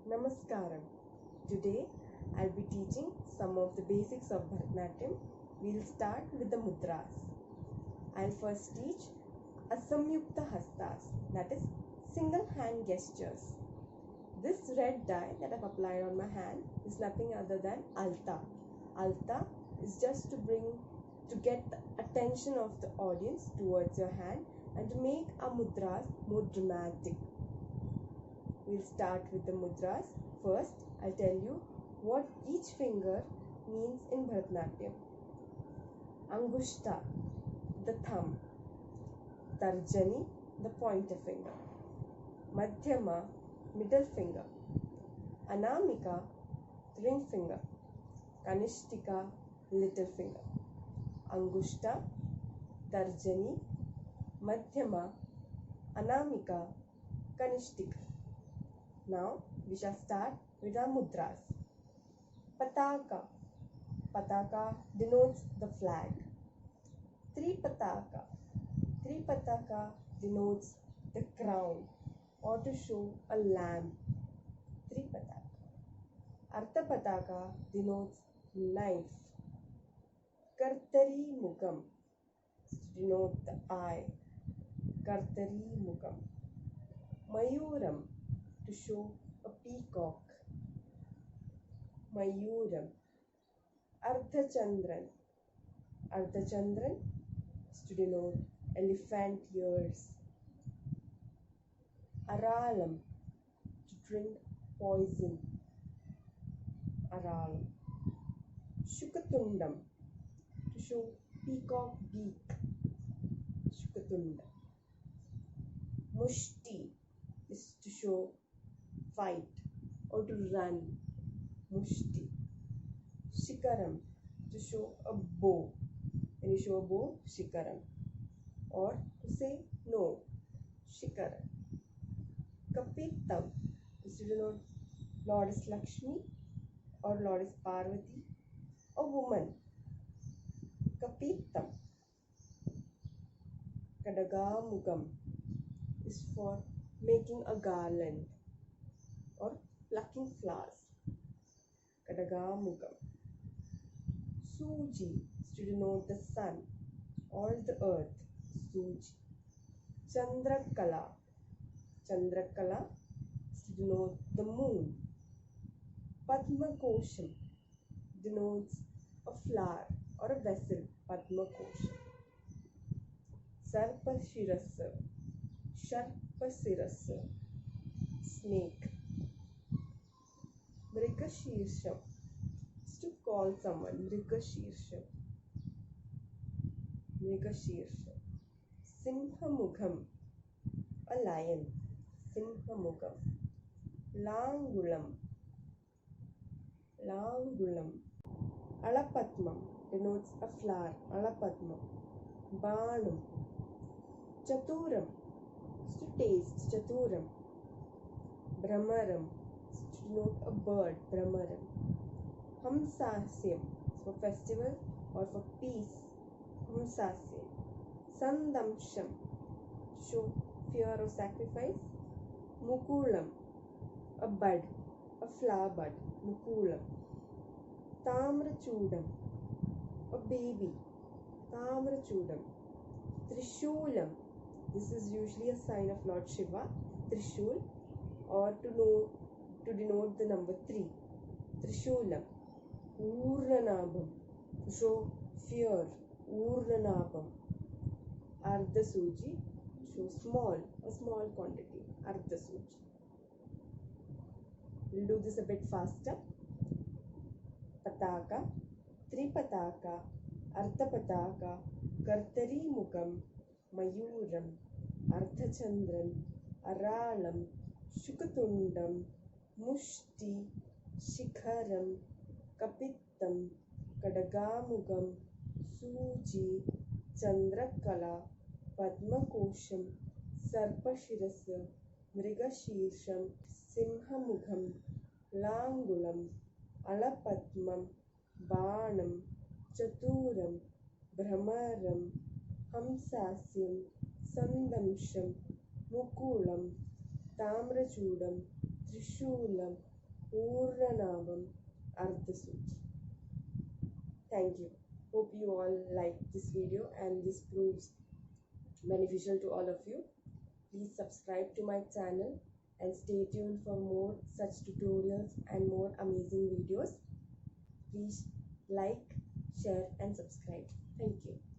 Namaskaram. Today I'll be teaching some of the basics of Bharatanatyam. We'll start with the mudras. I'll first teach Asamyukta Hastas, that is single hand gestures. This red dye that I've applied on my hand is nothing other than Alta. Alta is just to get the attention of the audience towards your hand and to make our mudras more dramatic. We'll start with the mudras. First, I'll tell you what each finger means in Bharatanatyam. Angushta, the thumb. Tarjani, the pointer finger. Madhyama, middle finger. Anamika, ring finger. Kanishtika, little finger. Angushta, Tarjani, Madhyama, Anamika, Kanishtika. Now we shall start with our mudras. Pataka. Pataka denotes the flag. Tripataka. Tripataka denotes the crown or to show a lamb. Tripataka. Arthapataka denotes knife. Kartari Mukam denote the eye. Kartari Mukam. Mayuram to show a peacock. Mayuram. Ardhachandran. Ardhachandran is to denote elephant ears. Aralam, to drink poison. Aralam. Shukatundam, to show peacock beak. Shukatundam. Mushti is to show fight or to run. Mushti. Shikaram, to show a bow. When you show a bow, shikaram. Or to say no, shikaram. Kapittam is to denote Goddess Lakshmi or Goddess Parvati, a woman. Kapittam. Kadagamugam is for making a garland or plucking flowers. Kadagamugam. Suji is to denote the sun or the earth. Suji. Chandrakala. Chandrakala is to denote the moon. Padmakosham denotes a flower or a vessel. Padmakosham. Sarpashirasa. Sharpasirasa. Snake. Mrigashirsham is to call someone. Mrigashirsham. Mrigashirsham. Simhamukham, a lion. Simhamukham. Langulam. Langulam. Alapatmam denotes a flower. Alapatmam. Banam. Chaturam is to taste. Chaturam. Brahmaram is to denote a bird. Brahmaram. Hamsasyam is for festival or for peace. Hamsasyam. Sandamsham to show fear or sacrifice. Mukulam, a bud, a flower bud. Mukulam. Tamrachudam, a baby. Tamrachudam. Trishulam, this is usually a sign of Lord Shiva. Trishul, or to denote the number 3. Trishulam. Urnanabham, to show fear. Urnanabham. Ardhasuji, to show a small quantity. Ardhasuji. We'll do this a bit faster. Pataka, Tripataka, Arthapataka, Kartari Mukam, Mayuram, Ardhachandran, Aralam, Shukatundam, Mushti, Shikharam, Kapittam, Kadagamugam, Suji, Chandrakala, Padmakosham, Sarpashirasa, Mrigashirsham, Simhamukham, Langulam, Alapatmam, Banam, Chaturam, Brahmaram, Hamsasyam, Sandamsham, Mukulam, Tamrachudam, Trishulam, Purnanamam Ardhasuchi. Thank you. Hope you all like this video and this proves beneficial to all of you. Please subscribe to my channel and stay tuned for more such tutorials and more amazing videos. Please like, share and subscribe. Thank you.